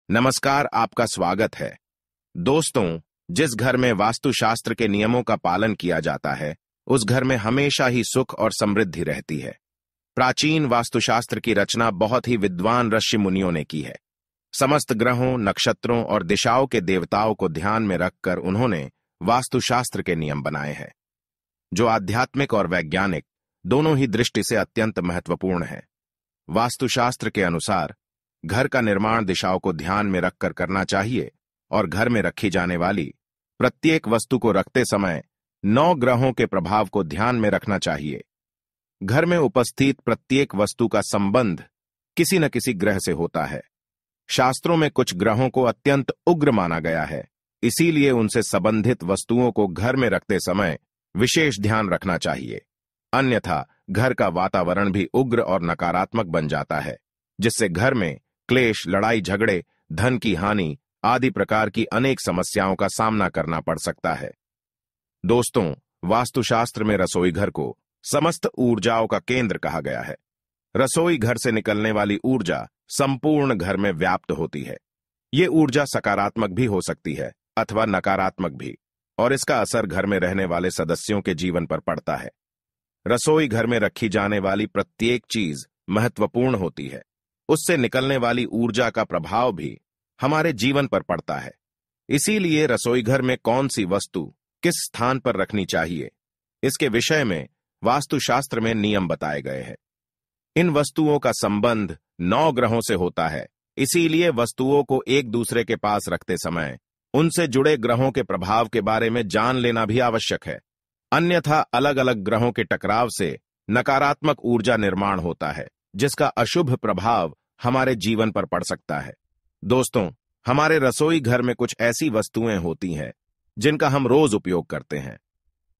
नमस्कार, आपका स्वागत है। दोस्तों, जिस घर में वास्तुशास्त्र के नियमों का पालन किया जाता है, उस घर में हमेशा ही सुख और समृद्धि रहती है। प्राचीन वास्तुशास्त्र की रचना बहुत ही विद्वान ऋषि मुनियों ने की है। समस्त ग्रहों, नक्षत्रों और दिशाओं के देवताओं को ध्यान में रखकर उन्होंने वास्तुशास्त्र के नियम बनाए हैं, जो आध्यात्मिक और वैज्ञानिक दोनों ही दृष्टि से अत्यंत महत्वपूर्ण है। वास्तुशास्त्र के अनुसार घर का निर्माण दिशाओं को ध्यान में रखकर करना चाहिए और घर में रखी जाने वाली प्रत्येक वस्तु को रखते समय 9 ग्रहों के प्रभाव को ध्यान में रखना चाहिए। घर में उपस्थित प्रत्येक वस्तु का संबंध किसी न किसी ग्रह से होता है। शास्त्रों में कुछ ग्रहों को अत्यंत उग्र माना गया है, इसीलिए उनसे संबंधित वस्तुओं को घर में रखते समय विशेष ध्यान रखना चाहिए। अन्यथा घर का वातावरण भी उग्र और नकारात्मक बन जाता है, जिससे घर में क्लेश, लड़ाई झगड़े, धन की हानि आदि प्रकार की अनेक समस्याओं का सामना करना पड़ सकता है। दोस्तों, वास्तुशास्त्र में रसोई घर को समस्त ऊर्जाओं का केंद्र कहा गया है। रसोई घर से निकलने वाली ऊर्जा संपूर्ण घर में व्याप्त होती है। ये ऊर्जा सकारात्मक भी हो सकती है अथवा नकारात्मक भी, और इसका असर घर में रहने वाले सदस्यों के जीवन पर पड़ता है। रसोई घर में रखी जाने वाली प्रत्येक चीज महत्वपूर्ण होती है। उससे निकलने वाली ऊर्जा का प्रभाव भी हमारे जीवन पर पड़ता है। इसीलिए रसोई घर में कौन सी वस्तु किस स्थान पर रखनी चाहिए, इसके विषय में वास्तुशास्त्र में नियम बताए गए हैं। इन वस्तुओं का संबंध 9 ग्रहों से होता है, इसीलिए वस्तुओं को एक दूसरे के पास रखते समय उनसे जुड़े ग्रहों के प्रभाव के बारे में जान लेना भी आवश्यक है। अन्यथा अलग अलग ग्रहों के टकराव से नकारात्मक ऊर्जा निर्माण होता है, जिसका अशुभ प्रभाव हमारे जीवन पर पड़ सकता है। दोस्तों, हमारे रसोई घर में कुछ ऐसी वस्तुएं होती हैं जिनका हम रोज उपयोग करते हैं,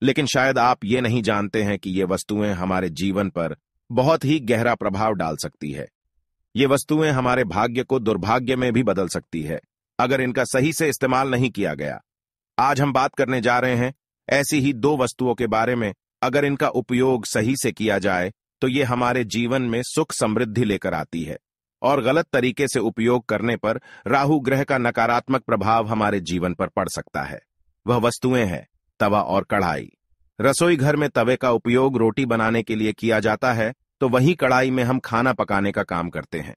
लेकिन शायद आप ये नहीं जानते हैं कि ये वस्तुएं हमारे जीवन पर बहुत ही गहरा प्रभाव डाल सकती है। ये वस्तुएं हमारे भाग्य को दुर्भाग्य में भी बदल सकती है, अगर इनका सही से इस्तेमाल नहीं किया गया। आज हम बात करने जा रहे हैं ऐसी ही 2 वस्तुओं के बारे में। अगर इनका उपयोग सही से किया जाए तो ये हमारे जीवन में सुख समृद्धि लेकर आती है, और गलत तरीके से उपयोग करने पर राहु ग्रह का नकारात्मक प्रभाव हमारे जीवन पर पड़ सकता है। वह वस्तुएं हैं तवा और कढ़ाई। रसोई घर में तवे का उपयोग रोटी बनाने के लिए किया जाता है, तो वहीं कढ़ाई में हम खाना पकाने का काम करते हैं।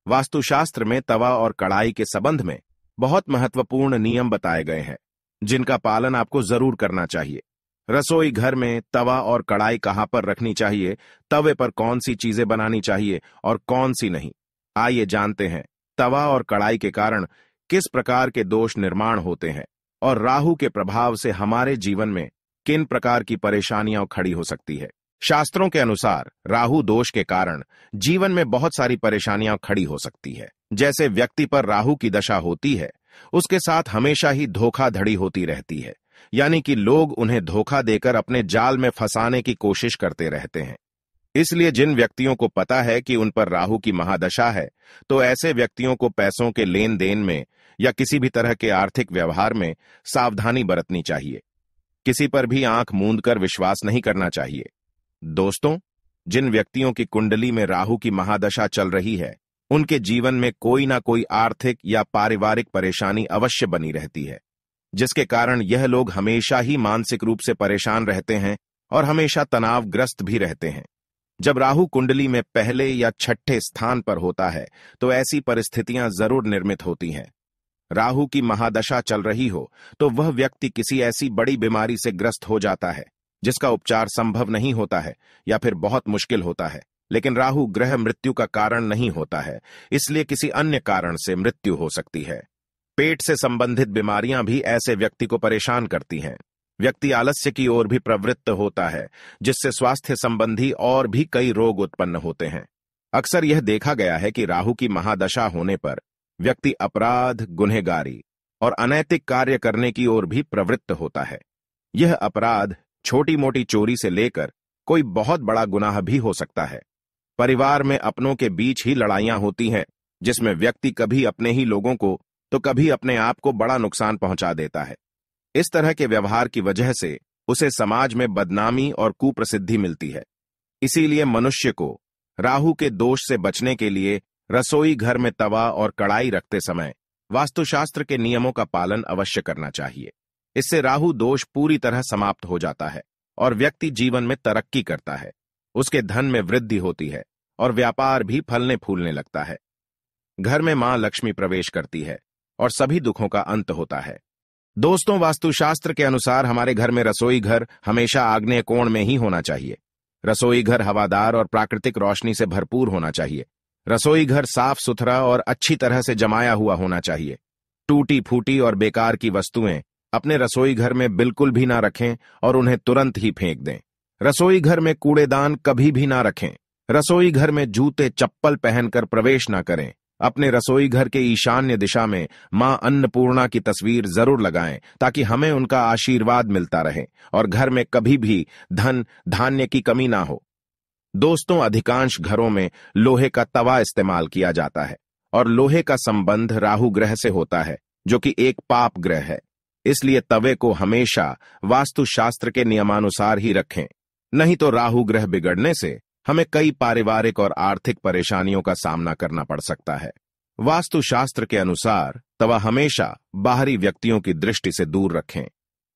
वास्तुशास्त्र में तवा और कढ़ाई के संबंध में बहुत महत्वपूर्ण नियम बताए गए हैं, जिनका पालन आपको जरूर करना चाहिए। रसोई घर में तवा और कढ़ाई कहां पर रखनी चाहिए, तवे पर कौन सी चीजें बनानी चाहिए और कौन सी नहीं, आइए जानते हैं। तवा और कढ़ाई के कारण किस प्रकार के दोष निर्माण होते हैं और राहु के प्रभाव से हमारे जीवन में किन प्रकार की परेशानियां खड़ी हो सकती है। शास्त्रों के अनुसार राहु दोष के कारण जीवन में बहुत सारी परेशानियां खड़ी हो सकती है। जैसे व्यक्ति पर राहु की दशा होती है, उसके साथ हमेशा ही धोखाधड़ी होती रहती है, यानी कि लोग उन्हें धोखा देकर अपने जाल में फंसाने की कोशिश करते रहते हैं। इसलिए जिन व्यक्तियों को पता है कि उन पर राहु की महादशा है, तो ऐसे व्यक्तियों को पैसों के लेन देन में या किसी भी तरह के आर्थिक व्यवहार में सावधानी बरतनी चाहिए। किसी पर भी आंख मूंद कर विश्वास नहीं करना चाहिए। दोस्तों, जिन व्यक्तियों की कुंडली में राहु की महादशा चल रही है, उनके जीवन में कोई ना कोई आर्थिक या पारिवारिक परेशानी अवश्य बनी रहती है, जिसके कारण यह लोग हमेशा ही मानसिक रूप से परेशान रहते हैं और हमेशा तनावग्रस्त भी रहते हैं। जब राहु कुंडली में पहले या छठे स्थान पर होता है, तो ऐसी परिस्थितियां जरूर निर्मित होती हैं। राहु की महादशा चल रही हो तो वह व्यक्ति किसी ऐसी बड़ी बीमारी से ग्रस्त हो जाता है जिसका उपचार संभव नहीं होता है या फिर बहुत मुश्किल होता है। लेकिन राहु ग्रह मृत्यु का कारण नहीं होता है, इसलिए किसी अन्य कारण से मृत्यु हो सकती है। पेट से संबंधित बीमारियां भी ऐसे व्यक्ति को परेशान करती हैं। व्यक्ति आलस्य की ओर भी प्रवृत्त होता है, जिससे स्वास्थ्य संबंधी और भी कई रोग उत्पन्न होते हैं। अक्सर यह देखा गया है कि राहु की महादशा होने पर व्यक्ति अपराध, गुनहगारी और अनैतिक कार्य करने की ओर भी प्रवृत्त होता है। यह अपराध छोटी मोटी चोरी से लेकर कोई बहुत बड़ा गुनाह भी हो सकता है। परिवार में अपनों के बीच ही लड़ाइयां होती हैं, जिसमें व्यक्ति कभी अपने ही लोगों को तो कभी अपने आप को बड़ा नुकसान पहुंचा देता है। इस तरह के व्यवहार की वजह से उसे समाज में बदनामी और कुप्रसिद्धि मिलती है। इसीलिए मनुष्य को राहु के दोष से बचने के लिए रसोई घर में तवा और कढ़ाई रखते समय वास्तुशास्त्र के नियमों का पालन अवश्य करना चाहिए। इससे राहु दोष पूरी तरह समाप्त हो जाता है और व्यक्ति जीवन में तरक्की करता है। उसके धन में वृद्धि होती है और व्यापार भी फलने फूलने लगता है। घर में मां लक्ष्मी प्रवेश करती है और सभी दुखों का अंत होता है। दोस्तों, वास्तुशास्त्र के अनुसार हमारे घर में रसोई घर हमेशा आग्नेय कोण में ही होना चाहिए। रसोई घर हवादार और प्राकृतिक रोशनी से भरपूर होना चाहिए। रसोई घर साफ सुथरा और अच्छी तरह से जमाया हुआ होना चाहिए। टूटी फूटी और बेकार की वस्तुएं अपने रसोई घर में बिल्कुल भी ना रखें और उन्हें तुरंत ही फेंक दें। रसोई घर में कूड़ेदान कभी भी ना रखें। रसोई घर में जूते चप्पल पहनकर प्रवेश ना करें। अपने रसोई घर के ईशान्य दिशा में मां अन्नपूर्णा की तस्वीर जरूर लगाएं ताकि हमें उनका आशीर्वाद मिलता रहे और घर में कभी भी धन धान्य की कमी ना हो। दोस्तों, अधिकांश घरों में लोहे का तवा इस्तेमाल किया जाता है और लोहे का संबंध राहु ग्रह से होता है, जो कि एक पाप ग्रह है। इसलिए तवे को हमेशा वास्तुशास्त्र के नियमानुसार ही रखें, नहीं तो राहु ग्रह बिगड़ने से हमें कई पारिवारिक और आर्थिक परेशानियों का सामना करना पड़ सकता है। वास्तुशास्त्र के अनुसार तवा हमेशा बाहरी व्यक्तियों की दृष्टि से दूर रखें।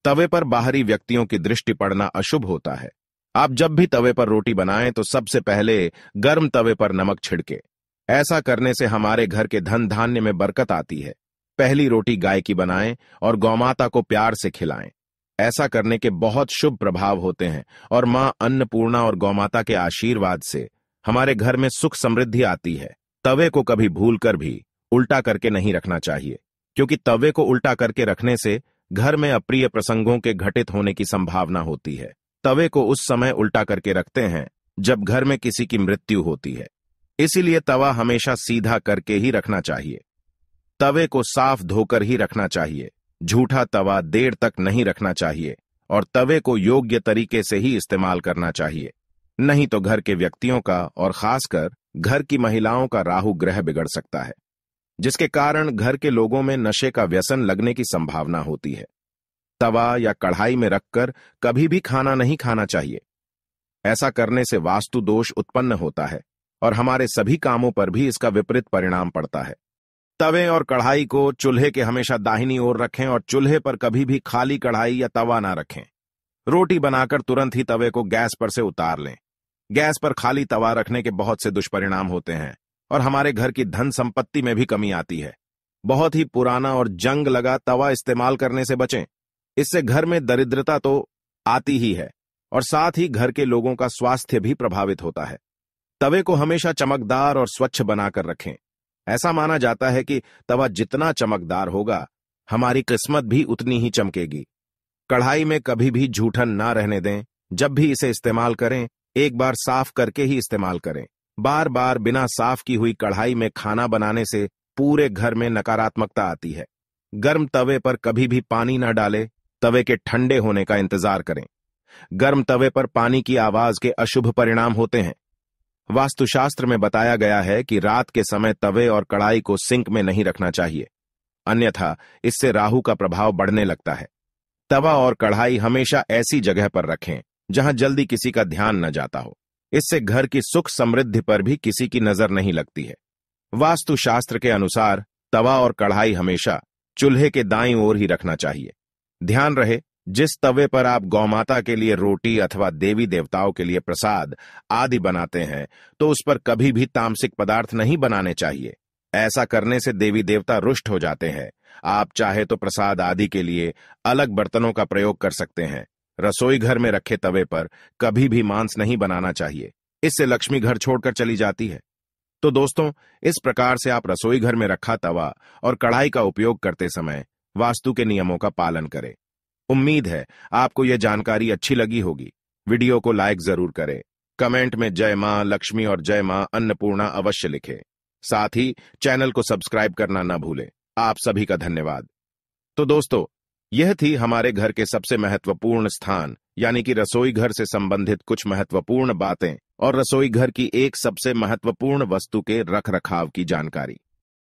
तवे पर बाहरी व्यक्तियों की दृष्टि पड़ना अशुभ होता है। आप जब भी तवे पर रोटी बनाएं तो सबसे पहले गर्म तवे पर नमक छिड़के। ऐसा करने से हमारे घर के धन धान्य में बरकत आती है। पहली रोटी गाय की बनाएं और गौमाता को प्यार से खिलाएं। ऐसा करने के बहुत शुभ प्रभाव होते हैं और मां अन्नपूर्णा और गौमाता के आशीर्वाद से हमारे घर में सुख समृद्धि आती है। तवे को कभी भूलकर भी उल्टा करके नहीं रखना चाहिए, क्योंकि तवे को उल्टा करके रखने से घर में अप्रिय प्रसंगों के घटित होने की संभावना होती है। तवे को उस समय उल्टा करके रखते हैं जब घर में किसी की मृत्यु होती है। इसीलिए तवा हमेशा सीधा करके ही रखना चाहिए। तवे को साफ धोकर ही रखना चाहिए। झूठा तवा देर तक नहीं रखना चाहिए और तवे को योग्य तरीके से ही इस्तेमाल करना चाहिए, नहीं तो घर के व्यक्तियों का और खासकर घर की महिलाओं का राहु ग्रह बिगड़ सकता है, जिसके कारण घर के लोगों में नशे का व्यसन लगने की संभावना होती है। तवा या कढ़ाई में रखकर कभी भी खाना नहीं खाना चाहिए। ऐसा करने से वास्तु दोष उत्पन्न होता है और हमारे सभी कामों पर भी इसका विपरीत परिणाम पड़ता है। तवे और कढ़ाई को चूल्हे के हमेशा दाहिनी ओर रखें और चूल्हे पर कभी भी खाली कढ़ाई या तवा ना रखें। रोटी बनाकर तुरंत ही तवे को गैस पर से उतार लें। गैस पर खाली तवा रखने के बहुत से दुष्परिणाम होते हैं और हमारे घर की धन संपत्ति में भी कमी आती है। बहुत ही पुराना और जंग लगा तवा इस्तेमाल करने से बचें। इससे घर में दरिद्रता तो आती ही है और साथ ही घर के लोगों का स्वास्थ्य भी प्रभावित होता है। तवे को हमेशा चमकदार और स्वच्छ बनाकर रखें। ऐसा माना जाता है कि तवा जितना चमकदार होगा, हमारी किस्मत भी उतनी ही चमकेगी। कढ़ाई में कभी भी जूठन ना रहने दें। जब भी इसे इस्तेमाल करें, एक बार साफ करके ही इस्तेमाल करें। बार बार बिना साफ की हुई कढ़ाई में खाना बनाने से पूरे घर में नकारात्मकता आती है। गर्म तवे पर कभी भी पानी न डालें। तवे के ठंडे होने का इंतजार करें। गर्म तवे पर पानी की आवाज के अशुभ परिणाम होते हैं। वास्तुशास्त्र में बताया गया है कि रात के समय तवे और कढ़ाई को सिंक में नहीं रखना चाहिए, अन्यथा इससे राहु का प्रभाव बढ़ने लगता है। तवा और कढ़ाई हमेशा ऐसी जगह पर रखें जहां जल्दी किसी का ध्यान न जाता हो। इससे घर की सुख समृद्धि पर भी किसी की नजर नहीं लगती है। वास्तुशास्त्र के अनुसार तवा और कढ़ाई हमेशा चूल्हे के दाईं ओर ही रखना चाहिए। ध्यान रहे, जिस तवे पर आप गौमाता के लिए रोटी अथवा देवी देवताओं के लिए प्रसाद आदि बनाते हैं, तो उस पर कभी भी तामसिक पदार्थ नहीं बनाने चाहिए। ऐसा करने से देवी देवता रुष्ट हो जाते हैं। आप चाहे तो प्रसाद आदि के लिए अलग बर्तनों का प्रयोग कर सकते हैं। रसोई घर में रखे तवे पर कभी भी मांस नहीं बनाना चाहिए, इससे लक्ष्मी घर छोड़कर चली जाती है। तो दोस्तों, इस प्रकार से आप रसोई घर में रखा तवा और कढ़ाई का उपयोग करते समय वास्तु के नियमों का पालन करें। उम्मीद है आपको यह जानकारी अच्छी लगी होगी। वीडियो को लाइक जरूर करें। कमेंट में जय मां लक्ष्मी और जय मां अन्नपूर्णा अवश्य लिखें। साथ ही चैनल को सब्सक्राइब करना न भूलें। आप सभी का धन्यवाद। तो दोस्तों, यह थी हमारे घर के सबसे महत्वपूर्ण स्थान यानी कि रसोई घर से संबंधित कुछ महत्वपूर्ण बातें और रसोई घर की एक सबसे महत्वपूर्ण वस्तु के रख रखाव की जानकारी।